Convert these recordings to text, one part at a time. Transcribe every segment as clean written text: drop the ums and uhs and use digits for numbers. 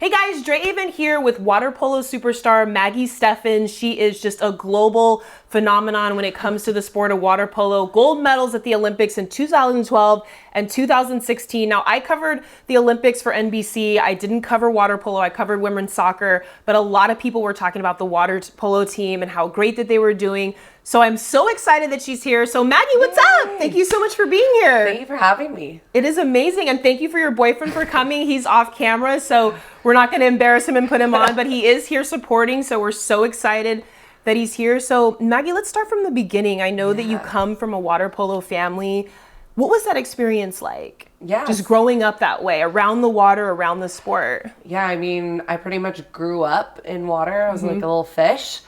Hey guys, Drea Avent here with water polo superstar Maggie Steffens. She is just a global phenomenon when it comes to the sport of water polo. Gold medals at the Olympics in 2012 and 2016. Now, I covered the Olympics for NBC. I didn't cover water polo. I covered women's soccer, but a lot of people were talking about the water polo team and how great that they were doing. So I'm so excited that she's here. So Maggie, what's up? Thank you so much for being here. Thank you for having me. It is amazing. And thank you for your boyfriend for coming. He's off camera, so we're not going to embarrass him and put him on, but he is here supporting. So we're so excited that he's here. So Maggie, let's start from the beginning. I know that you come from a water polo family. What was that experience like? Yeah. Just growing up that way, around the water, around the sport. Yeah, I mean, I pretty much grew up in water. I was like a little fish,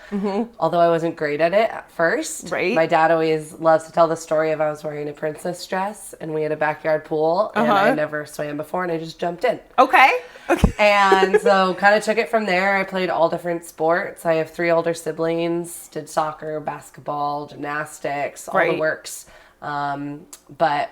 although I wasn't great at it at first. Right. My dad always loves to tell the story of I was wearing a princess dress and we had a backyard pool and I never swam before and I just jumped in. Okay. And so kind of took it from there. I played all different sports. I have 3 older siblings, did soccer, basketball, gymnastics, all the works. But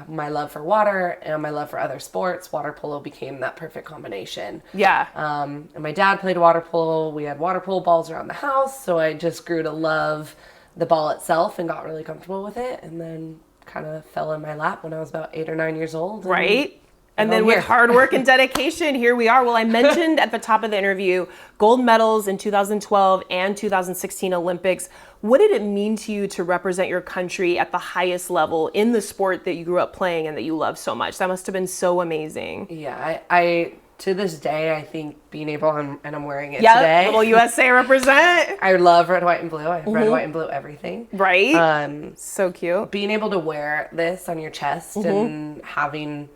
my love for water and my love for other sports, water polo became that perfect combination. Yeah. And my dad played water polo. We had water polo balls around the house, so I just grew to love the ball itself and got really comfortable with it, and then kind of fell in my lap when I was about 8 or 9 years old. Right. And then with hard work and dedication, here we are. Well, I mentioned at the top of the interview, gold medals in 2012 and 2016 Olympics. What did it mean to you to represent your country at the highest level in the sport that you grew up playing and that you love so much? That must have been so amazing. Yeah, I to this day, I think being able, and I'm wearing it today. Little USA represent. I love red, white, and blue. I have red, white, and blue everything. Right. So cute. Being able to wear this on your chest and having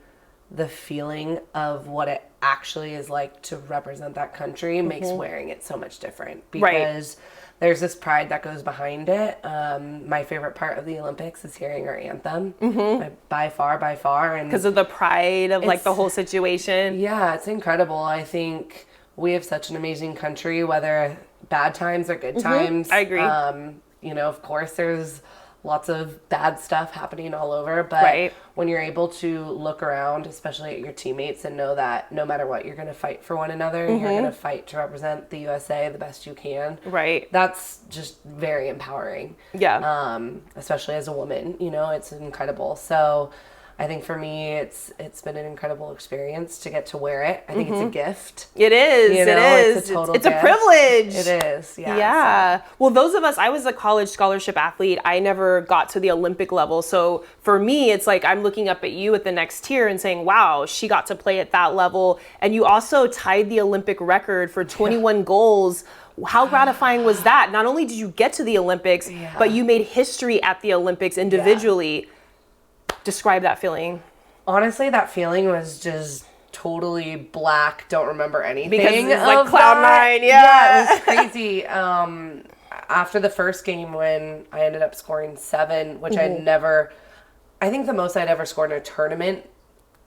the feeling of what it actually is like to represent that country makes wearing it so much different because there's this pride that goes behind it. My favorite part of the Olympics is hearing our anthem by far. And because of the pride of like the whole situation. Yeah, it's incredible. I think we have such an amazing country, whether bad times or good times. I agree. You know, of course, there's lots of bad stuff happening all over, but when you're able to look around, especially at your teammates, and know that no matter what, you're going to fight for one another, and you're going to fight to represent the USA the best you can. Right. That's just very empowering. Yeah. Especially as a woman, you know, it's incredible. So I think for me, it's been an incredible experience to get to wear it. I think it's a gift. It is. You know, it is. It's a total It's gift. a privilege. It is. Yeah. Yeah. Well, those of us, I was a college scholarship athlete. I never got to the Olympic level. So for me, it's like I'm looking up at you at the next tier and saying, wow, she got to play at that level. And you also tied the Olympic record for 21 goals. How gratifying was that? Not only did you get to the Olympics, but you made history at the Olympics individually. Yeah. Describe that feeling. Honestly, that feeling was just totally black. Don't remember anything. Because it's like cloud nine. Yeah, it was crazy. After the first game when I ended up scoring 7, which I think the most I'd ever scored in a tournament,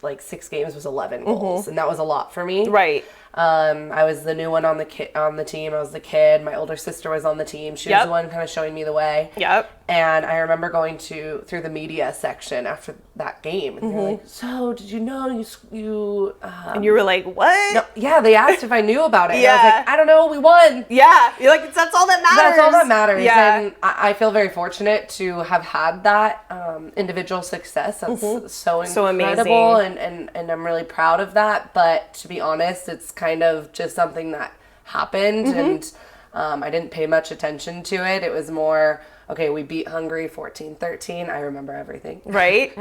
like 6 games, was 11 goals. And that was a lot for me. Right. I was the new one on the team. I was the kid. My older sister was on the team. She was the one kind of showing me the way. Yep. And I remember going through the media section after that game, and they're like, "So, did you know you?" And you were like, "What?" No, yeah, they asked if I knew about it. Yeah. And I was like, "I don't know. We won." Yeah. You're like, "That's all that matters." That's all that matters. Yeah. And I feel very fortunate to have had that individual success. That's so incredible, and I'm really proud of that. But to be honest, it's kind of just something that happened, and I didn't pay much attention to it. It was more, okay, we beat Hungary 14-13. I remember everything. Right.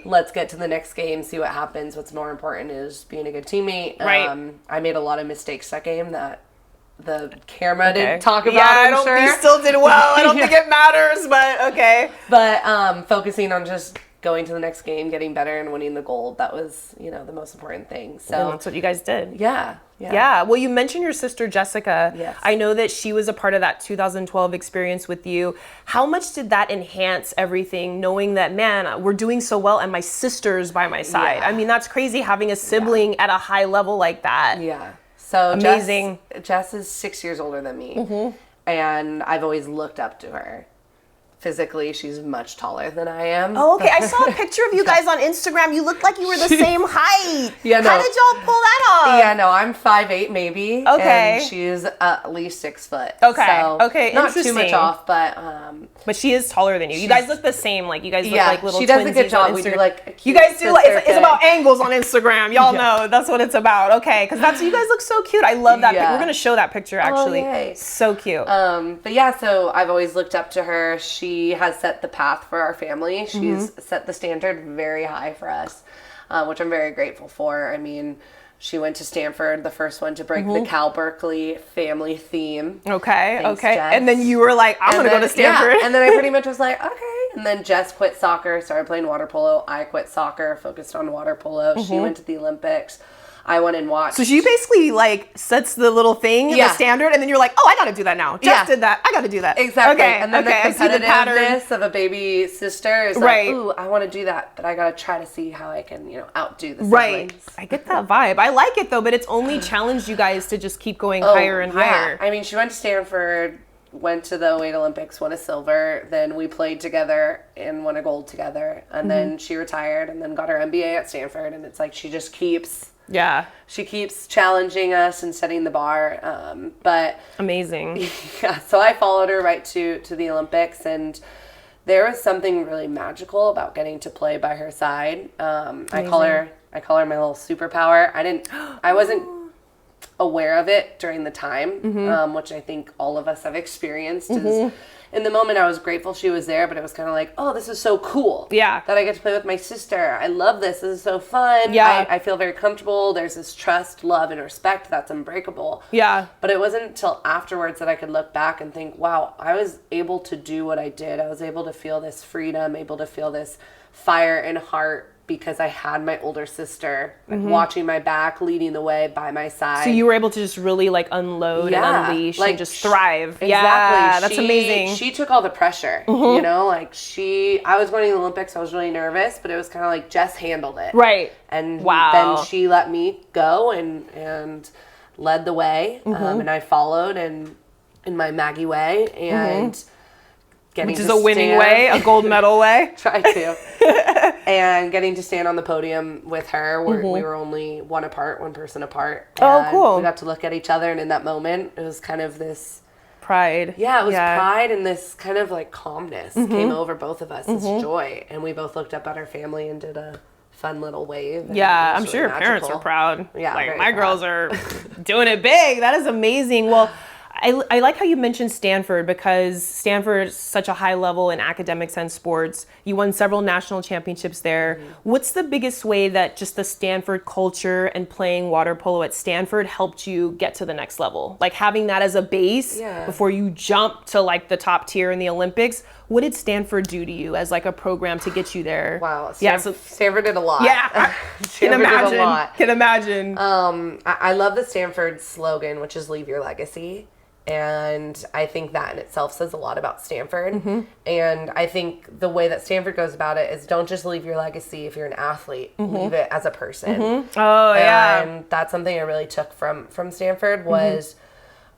Let's get to the next game, see what happens. What's more important is being a good teammate. Right. I made a lot of mistakes that game that the camera didn't talk about, You still did well. I don't think it matters, but okay. But focusing on just going to the next game, getting better, and winning the gold, that was, you know, the most important thing. So and that's what you guys did. Yeah. Well, you mentioned your sister Jessica. Yes. I know that she was a part of that 2012 experience with you. How much did that enhance everything, knowing that, man, we're doing so well and my sister's by my side? I mean, that's crazy having a sibling at a high level like that. Yeah. So amazing. Jess is 6 years older than me, and I've always looked up to her. physically, she's much taller than I am. Oh, okay. I saw a picture of you guys on Instagram. You looked like you were the same height. Yeah, no. How did y'all pull that off? Yeah, no, I'm 5'8" maybe. Okay. And she's at least 6 foot. Okay. So Okay. Not too much off, but she is taller than you. You guys look the same. Like you guys look like little twinsies. She does a good job. We do like you guys do like it's about angles on Instagram. Y'all know that's what it's about. Okay, because that's you guys look so cute. I love that. We're gonna show that picture actually. Oh, yay. So cute. But yeah, so I've always looked up to her. She has set the path for our family. She's set the standard very high for us, which I'm very grateful for. I mean, she went to Stanford, the first one to break the Cal Berkeley family theme. Okay, Thanks, okay. Jess. And then you were like, I'm going to go to Stanford. Yeah, and then I pretty much was like, okay. And then Jess quit soccer, started playing water polo. I quit soccer, focused on water polo. She went to the Olympics. I went and watched. So she basically like sets the little thing, the standard, and then you're like, oh, I got to do that now. Jess did that. I got to do that. Exactly. Okay, and then the competitiveness of a baby sister is like, ooh, I want to do that, but I got to try to see how I can, outdo the siblings. Right. I get that vibe. I like it though, but it's only challenged you guys to just keep going higher and higher. I mean, she went to Stanford, went to the 08 Olympics, won a silver. Then we played together and won a gold together. And then she retired and then got her MBA at Stanford. And it's like she just keeps... Yeah. She keeps challenging us and setting the bar. But amazing. Yeah. So I followed her right to the Olympics, and there was something really magical about getting to play by her side. I call her my little superpower. I wasn't aware of it during the time, which I think all of us have experienced. Is in the moment I was grateful she was there, but it was kind of like, oh, this is so cool. Yeah. That I get to play with my sister. I love this. This is so fun. Yeah. I feel very comfortable. There's this trust, love, and respect that's unbreakable. Yeah. But it wasn't until afterwards that I could look back and think, wow, I was able to do what I did. I was able to feel this freedom, able to feel this fire and heart, because I had my older sister watching my back, leading the way by my side. So you were able to just really like unload and unleash and just thrive. Exactly. Yeah, that's amazing. She took all the pressure, I was going to the Olympics, I was really nervous, but it was kind of like Jess handled it. Right. And then she let me go and led the way, and I followed in my Maggie way, and which is a winning way, a gold medal way. Try to. And getting to stand on the podium with her, we were only one person apart. Oh, cool. We got to look at each other, and in that moment, it was kind of this... pride. Yeah, it was pride, and this kind of like calmness came over both of us, this joy. And we both looked up at our family and did a fun little wave. Yeah, I'm sure your parents are proud. Yeah, like my girls are doing it big. That is amazing. Well, I like how you mentioned Stanford, because Stanford is such a high level in academics and sports. You won several national championships there. What's the biggest way that just the Stanford culture and playing water polo at Stanford helped you get to the next level? Like having that as a base before you jump to like the top tier in the Olympics. What did Stanford do to you as like a program to get you there? Wow. Stanford did a lot. Yeah. I can imagine. I love the Stanford slogan, which is leave your legacy. And I think that in itself says a lot about Stanford. And I think the way that Stanford goes about it is don't just leave your legacy if you're an athlete, leave it as a person. Oh, yeah. And that's something I really took from Stanford was,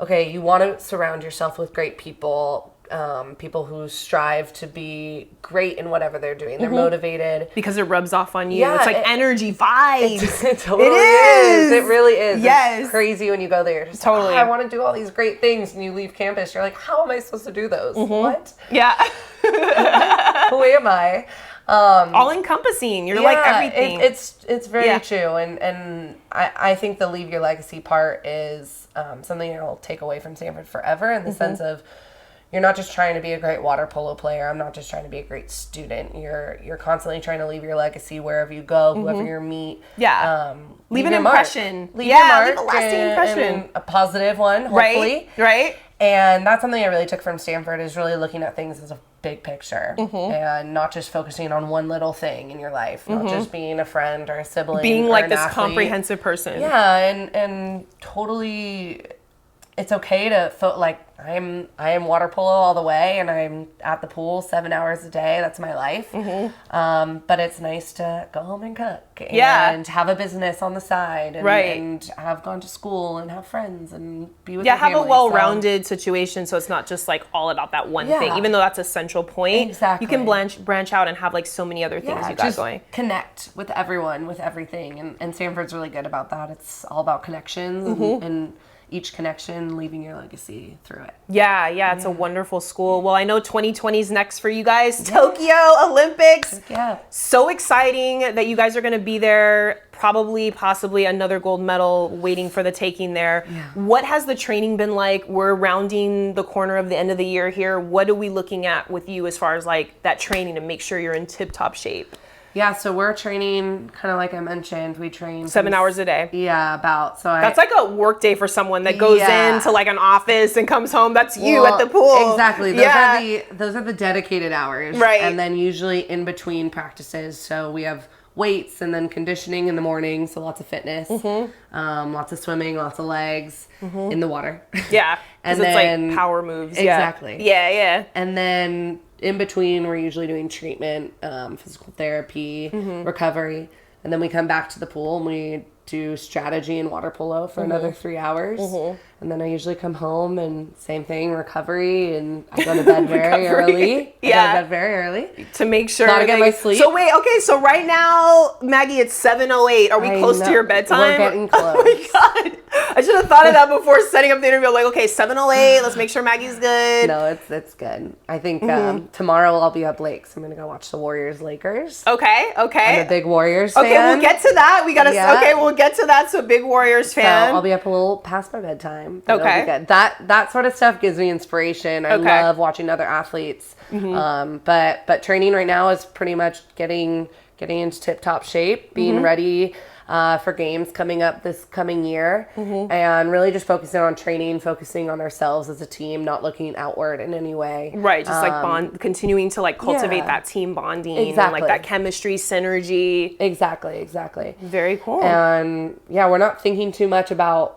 okay, you want to surround yourself with great people, people who strive to be great in whatever they're doing. They're motivated. Because it rubs off on you. Yeah, it's like energy vibes. It totally is. It really is. Yes. It's crazy when you go there. Just totally. I want to do all these great things, and you leave campus. You're like, how am I supposed to do those? What? Yeah. Who am I? All encompassing. You're like everything. It's very true. And I think the leave your legacy part is something I'll take away from Stanford forever, in the sense of, you're not just trying to be a great water polo player. I'm not just trying to be a great student. You're constantly trying to leave your legacy wherever you go, whoever you meet. Yeah. Leave an impression. Leave your mark. Leave a lasting impression. And a positive one, hopefully. Right. And that's something I really took from Stanford, is really looking at things as a big picture and not just focusing on one little thing in your life, not just being a friend or a sibling. Being or like an this athlete. comprehensive person. Yeah, and totally it's okay to I am water polo all the way, and I'm at the pool 7 hours a day. That's my life. But it's nice to go home and cook and have a business on the side, and have gone to school and have friends and be with your have family. a well-rounded situation, so it's not just like all about that one thing, even though that's a central point. Exactly. You can branch out and have like so many other things you got going. Connect with everyone, with everything, and Stanford's really good about that. It's all about connections and each connection leaving your legacy through it. Yeah, it's a wonderful school. Well, I know 2020 is next for you guys. Tokyo Olympics. Yeah. So exciting that you guys are going to be there. Possibly another gold medal waiting for the taking there. Yeah. What has the training been like? We're rounding the corner of the end of the year here. What are we looking at with you as far as like that training to make sure you're in tip-top shape? Yeah, so we're training, kind of like I mentioned, we train 7 hours a day. Yeah, about. That's like a work day for someone that goes into like an office and comes home. That's you at the pool. Exactly. Those are the dedicated hours. Right. And then usually in between practices. So we have weights and then conditioning in the morning. So lots of fitness, lots of swimming, lots of legs in the water. Yeah. And then, it's like power moves. Exactly. Yeah. And then in between, we're usually doing treatment, physical therapy, recovery. And then we come back to the pool and we do strategy and water polo for another 3 hours. And then I usually come home and same thing, recovery, and I go to bed very early. I go to bed very early. To make sure. Gotta get my sleep. So wait, okay, so right now, Maggie, it's 7:08. Are we close to your bedtime? We're getting close. Oh my God. I should have thought of that before setting up the interview. I'm like, okay, 7:08, let's make sure Maggie's good. No, it's good. I think tomorrow I'll be up late, so I'm going to go watch the Warriors-Lakers. Okay. I'm a big Warriors fan. Okay, we'll get to that. Okay, we'll get to that. So big Warriors fan. So I'll be up a little past my bedtime. Okay. That sort of stuff gives me inspiration. I love watching other athletes. But training right now is pretty much getting into tip-top shape, being ready for games coming up this coming year, and really just focusing on training, focusing on ourselves as a team, not looking outward in any way. Right, just like continuing to like cultivate that team bonding and like that chemistry, synergy. Exactly. Very cool. And we're not thinking too much about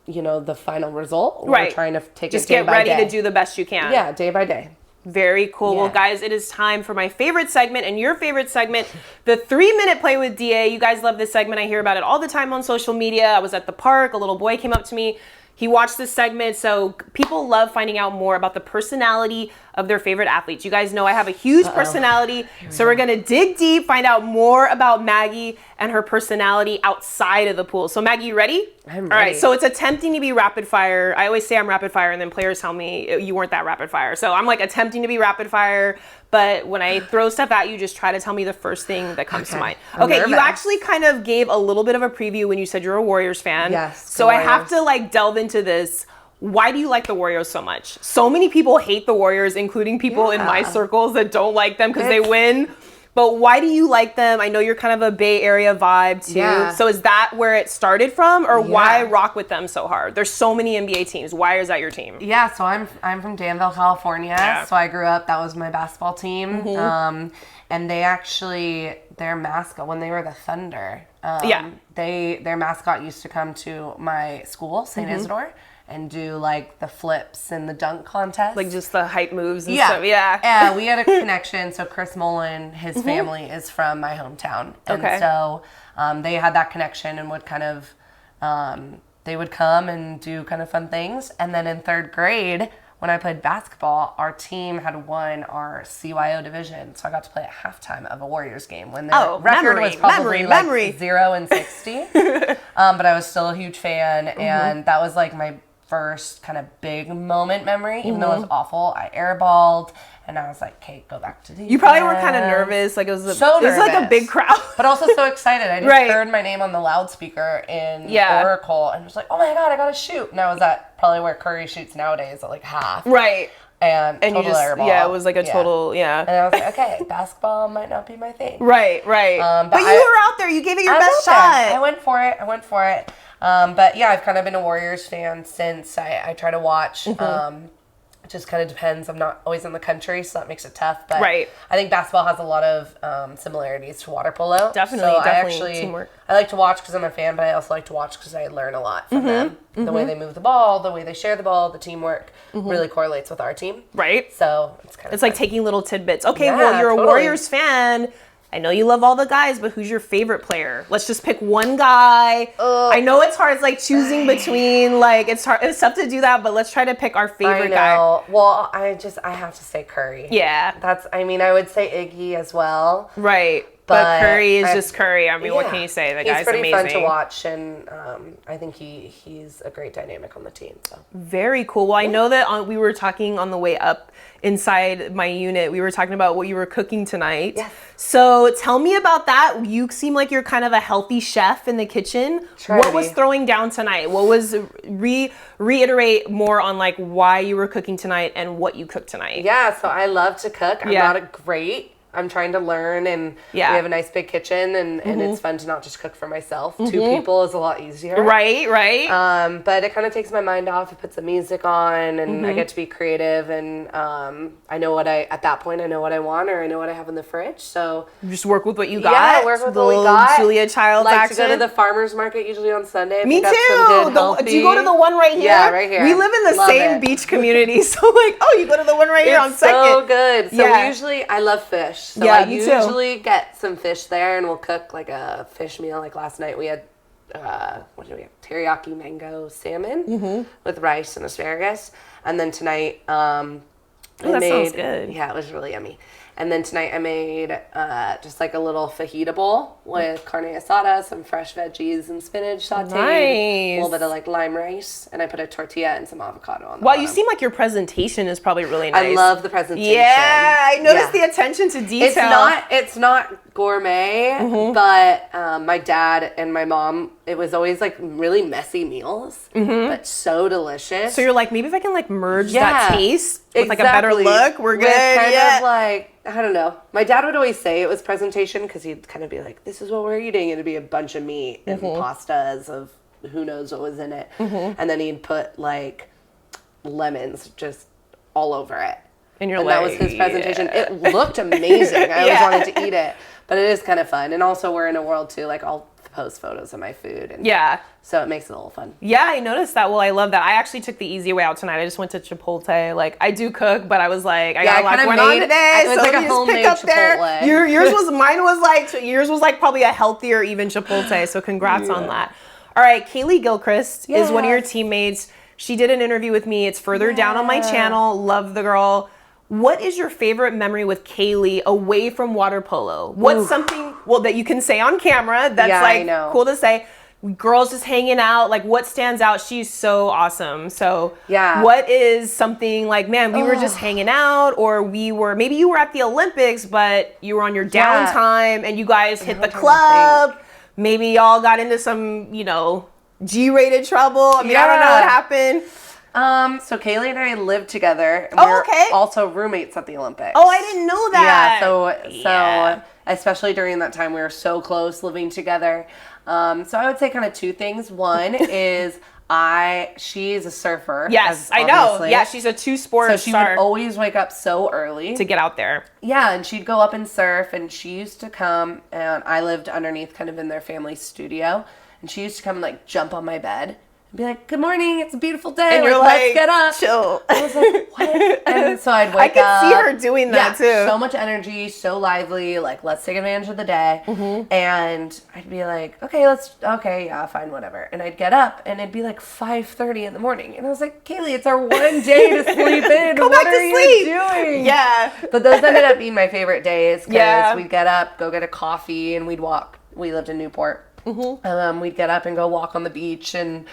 the final result. We're trying to take just it day get by ready day. to do the best you can. Yeah, day by day. Very cool. Well, guys, it is time for my favorite segment and your favorite segment, the 3-minute play with DA. You guys love this segment. I hear about it all the time on social media. I was at the park. A little boy came up to me. He watched this segment. So people love finding out more about the personality of their favorite athletes. You guys know I have a huge personality. So we're going to dig deep, find out more about Maggie and her personality outside of the pool. So Maggie, you ready? I'm ready. All right. So it's attempting to be rapid fire. I always say I'm rapid fire and then players tell me you weren't that rapid fire. So I'm like attempting to be rapid fire. But when I throw stuff at you, just try to tell me the first thing that comes to mind. Okay, you actually kind of gave a little bit of a preview when you said you're a Warriors fan. Yes. So I have to like delve into this. Why do you like the Warriors so much? So many people hate the Warriors, including people in my circles that don't like them because they win. But why do you like them? I know you're kind of a Bay Area vibe too. Yeah. So is that where it started from, or why rock with them so hard? There's so many NBA teams. Why is that your team? Yeah, so I'm from Danville, California. Yeah. So I grew up. That was my basketball team. And they actually, their mascot when they were the Thunder. Their mascot used to come to my school, St. Isidore, and do like the flips and the dunk contest. Like just the hype moves and stuff. Yeah. Yeah, we had a connection. So Chris Mullen, his family is from my hometown. And so they had that connection and would kind of, they would come and do kind of fun things. And then in 3rd grade, when I played basketball, our team had won our CYO division. So I got to play at halftime of a Warriors game when their record was probably like 0-60. But I was still a huge fan. And that was like my first kind of big moment memory. Even though it was awful, I airballed. And I was like, Kate, go back to the You probably were kind of nervous. Like it was like a big crowd. But also so excited. I just heard my name on the loudspeaker in Oracle and was like, oh my God, I got to shoot. And I was at probably where Curry shoots nowadays at like half. Right. And total you just, airball. it was like a total, And I was like, okay, basketball might not be my thing. Right. But you were out there. You gave it your best shot. I went for it. But yeah, I've kind of been a Warriors fan since I try to watch It just kind of depends. I'm not always in the country, so that makes it tough. But right. I think basketball has a lot of similarities to water polo. Definitely, so definitely teamwork. I like to watch because I'm a fan, but I also like to watch because I learn a lot from them. The way they move the ball, the way they share the ball, the teamwork really correlates with our team. Right. So it's kind of like taking little tidbits. Okay, well, you're a Warriors fan. I know you love all the guys, but who's your favorite player? Let's just pick one guy. I know it's hard. It's like choosing between, like, it's hard. It's tough to do that, but let's try to pick our favorite guy. Well, I have to say Curry. Yeah. I would say Iggy as well. Right. But Curry is just Curry. I mean, what can you say? The guy's amazing. He's pretty fun to watch, and I think he's a great dynamic on the team. So. Very cool. Well, I know that we were talking on the way up inside my unit. We were talking about what you were cooking tonight. Yes. So tell me about that. You seem like you're kind of a healthy chef in the kitchen. What was throwing down tonight? What was reiterate more on like why you were cooking tonight and what you cooked tonight? Yeah. So I love to cook. I'm not great. I'm trying to learn, and we have a nice big kitchen, and it's fun to not just cook for myself. 2 people is a lot easier. Right. But it kind of takes my mind off. It puts the music on, and I get to be creative, and I know at that point, I know what I want, or I know what I have in the fridge, so. You just work with what you got? Yeah, work with what we got. Julia Childs like action. to go to the farmer's market usually on Sunday. Me too. Do you go to the one right here? Yeah, right here. We live in the same beach community, so like, you go to the one right here on Second. So good. So usually, I love fish. So I usually get some fish there, and we'll cook like a fish meal. Like last night we had, what did we have? Teriyaki mango salmon with rice and asparagus. And then tonight, that sounds good. Yeah, it was really yummy. And then tonight I made just like a little fajita bowl with carne asada, some fresh veggies and spinach sauteed, a little bit of like lime rice, and I put a tortilla and some avocado on the bottom. You seem like your presentation is probably really nice. I love the presentation. Yeah, I noticed the attention to detail. It's not gourmet, but my dad and my mom, it was always like really messy meals, but so delicious. So you're like, maybe if I can like merge that taste with like a better look, we're good. Kind of like, I don't know. My dad would always say it was presentation because he'd kind of be like, this is what we're eating. It'd be a bunch of meat and pastas of who knows what was in it. And then he'd put like lemons just all over it. And that was his presentation. Yeah. It looked amazing. I always wanted to eat it. But it is kind of fun. And also we're in a world too, like I'll post photos of my food. And so it makes it a little fun. Yeah, I noticed that. Well, I love that. I actually took the easy way out tonight. I just went to Chipotle. Like, I do cook, but I was like, I got a lot going on today. It was like a homemade Chipotle. Yours was like probably a healthier even Chipotle. So congrats on that. All right, Kaylee Gilchrist is one of your teammates. She did an interview with me. It's further down on my channel. Love the girl. What is your favorite memory with Kaylee away from water polo? What's something that you can say on camera that's cool to say? Girls just hanging out, like what stands out? She's so awesome. So what is something like, man, we were just hanging out, or maybe you were at the Olympics, but you were on your downtime and you guys hit the club. Maybe y'all got into some, G-rated trouble. I mean, I don't know what happened. So Kaylee and I lived together. And we were also roommates at the Olympics. Oh, I didn't know that. So especially during that time, we were so close living together. So I would say kind of 2 things. One is she's a surfer. Yes, I know. Yeah, she's a 2-sport star. So she would always wake up so early to get out there. Yeah, and she'd go up and surf, and she used to come, and I lived underneath kind of in their family studio, and she used to come and like jump on my bed. Be like, good morning, it's a beautiful day. And you're let's get up. Chill. I was like, what? And so I'd wake up. I could see her doing that too. So much energy, so lively, like, let's take advantage of the day. And I'd be like, fine, whatever. And I'd get up, and it'd be like 5:30 in the morning. And I was like, Kaylee, it's our one day to sleep in. Go back to sleep. What are you doing? Yeah. But those ended up being my favorite days because we'd get up, go get a coffee, and we'd walk. We lived in Newport. We'd get up and go walk on the beach and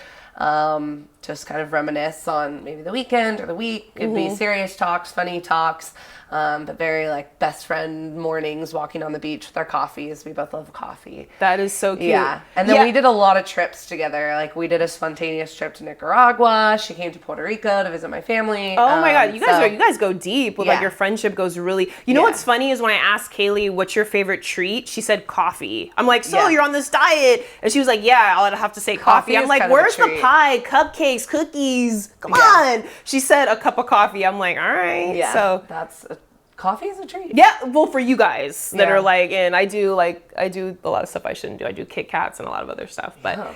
just kind of reminisce on maybe the weekend or the week. It'd be serious talks, funny talks, but very like best friend mornings walking on the beach with our coffees. We both love coffee. That is so cute. Yeah. And then we did a lot of trips together. Like we did a spontaneous trip to Nicaragua. She came to Puerto Rico to visit my family. Oh my God. You guys go deep with like your friendship goes really, you know what's funny is when I asked Kaylee, what's your favorite treat? She said coffee. I'm like, so you're on this diet. And she was like, yeah, I'll have to say coffee. I'm like, where's the pie, cupcake? pancakes, cookies. Come on. She said a cup of coffee. I'm like, all right. Yeah. So coffee is a treat. Yeah. Well, for you guys that are like, and I do a lot of stuff I shouldn't do. I do Kit Kats and a lot of other stuff, but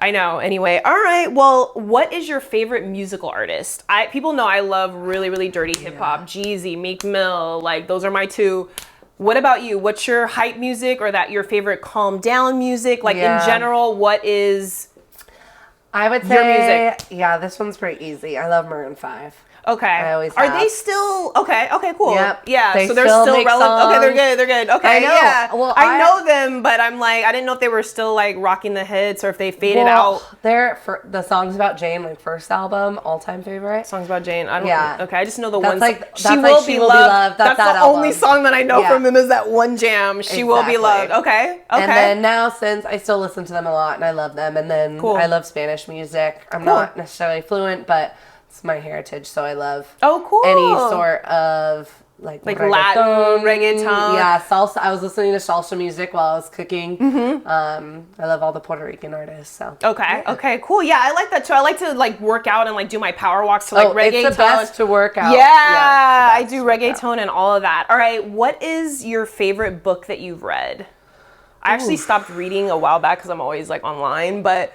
I know. Anyway, all right. Well, what is your favorite musical artist? People know I love really, really dirty hip hop. Jeezy, Meek Mill, like those are my two. What about you? What's your hype music or your favorite calm down music? Like in general, what is I would say your music? Yeah, this one's pretty easy. I love Maroon 5. Okay. I always Are have. they still okay? Okay, cool. Yep. Yeah. So they're still relevant. Songs. Okay, they're good. Okay. I know. Yeah. Well, I know them, but I'm like, I didn't know if they were still like rocking the hits or if they faded out. They're for the songs about Jane, like first album, all time favorite. Songs about Jane. I don't. Yeah. Okay. I just know the That's one. like She Will Be Loved. That's that the album. only song that I know from them is that one jam. She Will Be Loved. Okay. And then now, since I still listen to them a lot and I love them, and then I love Spanish music. I'm not necessarily fluent, but it's my heritage, so I love any sort of like Latin reggaeton. Yeah, salsa. I was listening to salsa music while I was cooking. I love all the Puerto Rican artists. So okay, cool. Yeah, I like that too. I like to like work out and like do my power walks to like reggaeton. It's the best to work out. Yeah, I do reggaeton and all of that. All right, what is your favorite book that you've read? I actually stopped reading a while back because I'm always like online, but.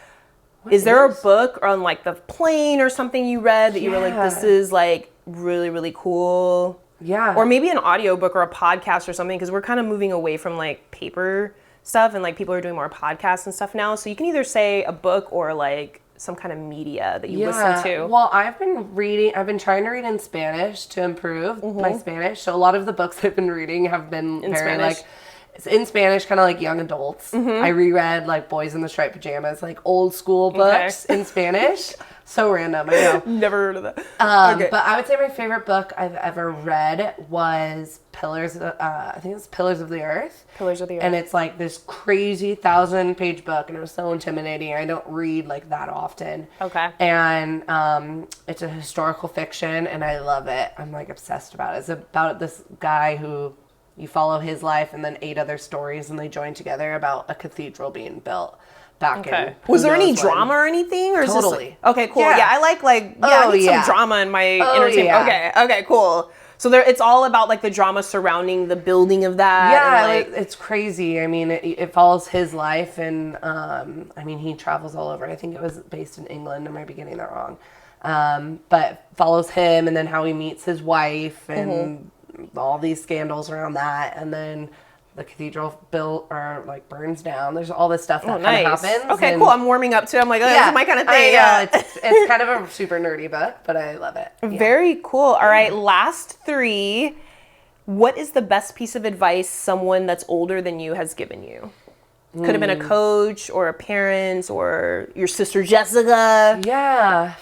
Is there a book on like the plane or something you read that you were like, this is like really, really cool? Yeah. Or maybe an audiobook or a podcast or something, because we're kind of moving away from like paper stuff and like people are doing more podcasts and stuff now. So you can either say a book or like some kind of media that you listen to. Well, I've been trying to read in Spanish to improve my Spanish. So a lot of the books I've been reading have been in very Spanish. Like, it's in Spanish, kind of like young adults. I reread like Boys in the Striped Pajamas, like old school books in Spanish. So random, I know. Never heard of that. But I would say my favorite book I've ever read was I think it's Pillars of the Earth. Pillars of the Earth. And it's like this crazy 1,000-page book, and it was so intimidating. I don't read like that often. Okay. And it's a historical fiction, and I love it. I'm like obsessed about it. It's about this guy who... You follow his life and then 8 other stories, and they join together about a cathedral being built back in. Was there any drama or anything? Or totally. Is this okay, cool. Yeah, I like I need some drama in my entertainment. Yeah. Okay, cool. So it's all about like the drama surrounding the building of that. Yeah, and, it's crazy. I mean, it follows his life, and I mean, he travels all over. I think it was based in England. I might be getting that wrong. But follows him, and then how he meets his wife, and all these scandals around that, and then the cathedral burns down. There's all this stuff that kind of happens. Okay, cool. I'm warming up to it. I'm like, this is my kind of thing. It's kind of a super nerdy book, but I love it. Yeah. Very cool. All right, last 3. What is the best piece of advice someone that's older than you has given you? Could have been a coach or a parent or your sister Jessica. Yeah.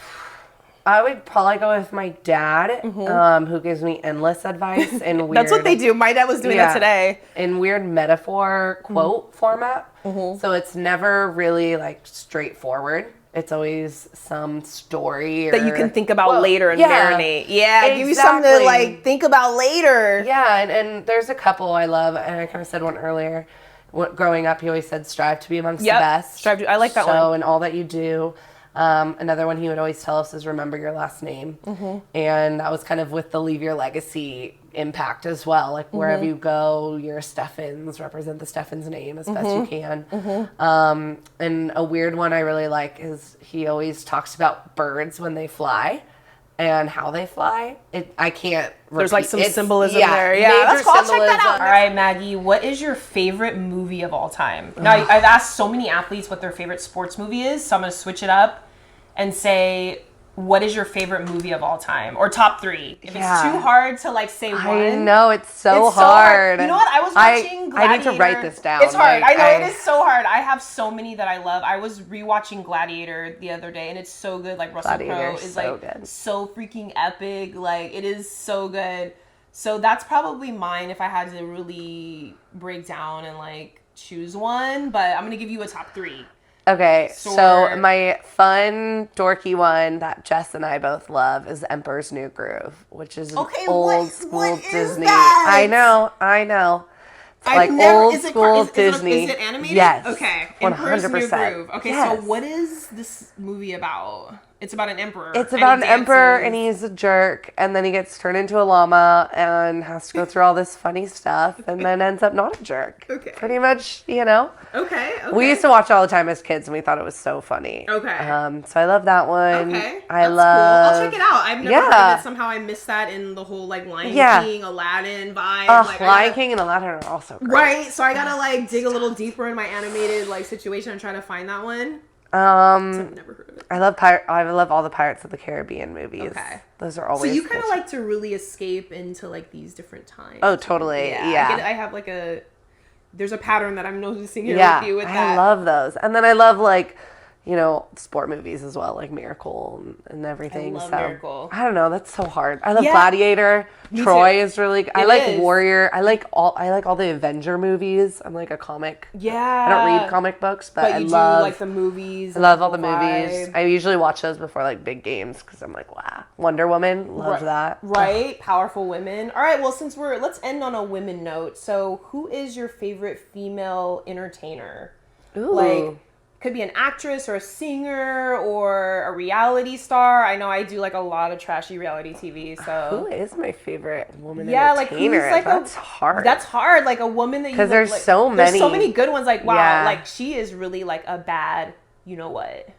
I would probably go with my dad, who gives me endless advice in weird... That's what they do. My dad was doing that today. In weird metaphor quote format. So it's never really like straightforward. It's always some story that you can think about later and marinate. Yeah, exactly. Give you something to like think about later. Yeah, and there's a couple I love, and I kind of said one earlier. Growing up, he always said, strive to be amongst the best. I like that one. So in all that you do. Another one he would always tell us is remember your last name. And that was kind of with the leave your legacy impact as well. Like wherever you go, you're a Steffens, represent the Steffens name as best you can. And a weird one I really like is he always talks about birds when they fly and how they fly. I can't repeat. There's like some symbolism there. Yeah, that's cool. I'll check that out. All right, Maggie, what is your favorite movie of all time? Now, I've asked so many athletes what their favorite sports movie is, so I'm going to switch it up and say, what is your favorite movie of all time? Or top 3. If it's too hard to like say one. I know, it's so hard. You know what? I was watching Gladiator. I need to write this down. It's hard. I know, it is so hard. I have so many that I love. I was rewatching Gladiator the other day, and it's so good. Like Russell Crowe is so freaking epic. Like, it is so good. So that's probably mine if I had to really break down and like choose one. But I'm going to give you a top 3. Okay, so my fun, dorky one that Jess and I both love is Emperor's New Groove, which is old school Disney. I know. It's like old school Disney. Is it animated? Yes. Okay. 100%. Okay, so what is this movie about? It's about an emperor. It's about an emperor, and he's a jerk, and then he gets turned into a llama and has to go through all this funny stuff, and then ends up not a jerk. Okay. Pretty much, you know? Okay. We used to watch it all the time as kids, and we thought it was so funny. Okay. So I love that one. Okay. I That's love... cool. I'll check it out. I've never heard of it. Somehow I missed that in the whole, like, Lion King, Aladdin vibe. Lion King and Aladdin are also great. Right? So I gotta, like, dig a little deeper in my animated, like, situation and try to find that one. I've never heard of it. I love all the Pirates of the Caribbean movies. Okay. Those are always... So you kind of like to really escape into, like, these different times. Oh, totally. Yeah. I have, like, there's a pattern that I'm noticing here with you with that. I love those. And then I love, like, you know, sport movies as well, like Miracle and everything. I love Miracle. I don't know, that's so hard. I love Gladiator. Troy is really good. I like Warrior. I like all the Avenger movies. I'm like a comic. Yeah. I don't read comic books, but I love do like the movies. I love all the movies. I usually watch those before like big games because I'm like, wow. Wonder Woman, love that. Right, powerful women. All right, well, let's end on a women note. So, who is your favorite female entertainer? Ooh. Like, could be an actress or a singer or a reality star. I know I do like a lot of trashy reality TV. So who is my favorite woman entertainer? Like that's hard. That's hard. Like a woman that you because there's like, so many. There's so many good ones. Like wow, like she is really like a bad. You know what?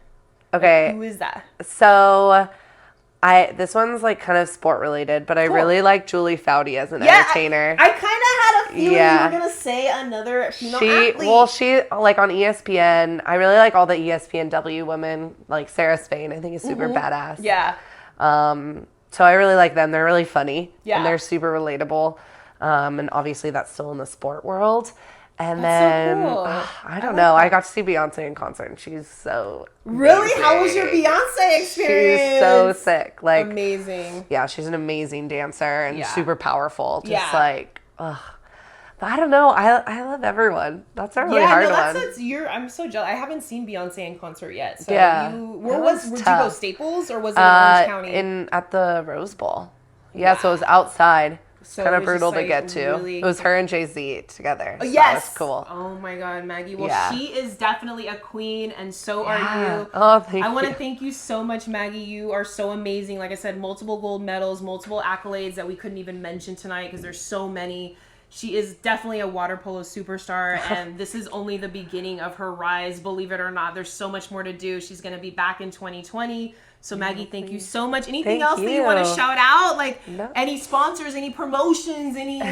Okay. Like, who is that? So. This one's like kind of sport related, but I really like Julie Foudy as an entertainer. I kind of had a feeling you were gonna say another female athlete. Well, she like on ESPN. I really like all the ESPNW women, like Sarah Spain. I think is super badass. Yeah. So I really like them. They're really funny. Yeah. And they're super relatable. And obviously that's still in the sport world. And that's then so cool. I don't know. I got to see Beyonce in concert, and she's so really. Amazing. How was your Beyonce experience? She's so sick. Like amazing. Yeah, she's an amazing dancer and super powerful. Just like, ugh. But I don't know. I love everyone. That's a really hard one. I'm so jealous. I haven't seen Beyonce in concert yet. So would you go Staples or was it in Orange County? At the Rose Bowl. Yeah, so it was outside. So kind of brutal to get to. Really it was her and Jay-Z together. So yes. That was cool. Oh my God, Maggie. Well, she is definitely a queen, and so are you. Oh, thank you. I want to thank you so much, Maggie. You are so amazing. Like I said, multiple gold medals, multiple accolades that we couldn't even mention tonight because there's so many. She is definitely a water polo superstar, and this is only the beginning of her rise. Believe it or not, there's so much more to do. She's going to be back in 2020. So Maggie, thank you so much. Anything else that you want to shout out? Like any sponsors, any promotions, any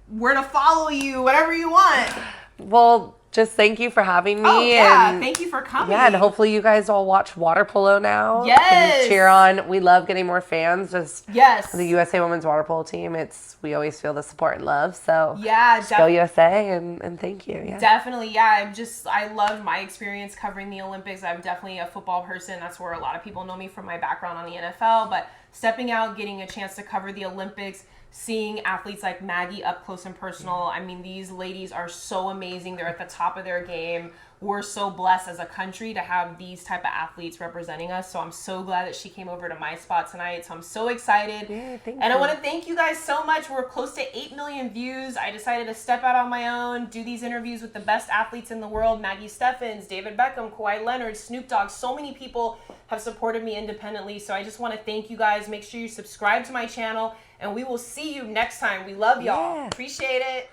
where to follow you, whatever you want. Well, just thank you for having me. Oh, yeah. And thank you for coming. Yeah, and hopefully you guys all watch water polo now. Yes. And cheer on. We love getting more fans. Just yes. The USA Women's Water Polo team. We always feel the support and love. So yeah, go USA and thank you. Yeah. Definitely. Yeah. I love my experience covering the Olympics. I'm definitely a football person. That's where a lot of people know me from my background on the NFL. But stepping out, getting a chance to cover the Olympics, seeing athletes like Maggie up close and personal. I mean, these ladies are so amazing. They're at the top of their game. We're so blessed as a country to have these type of athletes representing us. So I'm so glad that she came over to my spot tonight. So I'm so excited. Yeah, thank you. I want to thank you guys so much. We're close to 8 million views. I decided to step out on my own, do these interviews with the best athletes in the world. Maggie Steffens, David Beckham, Kawhi Leonard, Snoop Dogg. So many people have supported me independently. So I just want to thank you guys. Make sure you subscribe to my channel. And we will see you next time. We love y'all. Yeah. Appreciate it.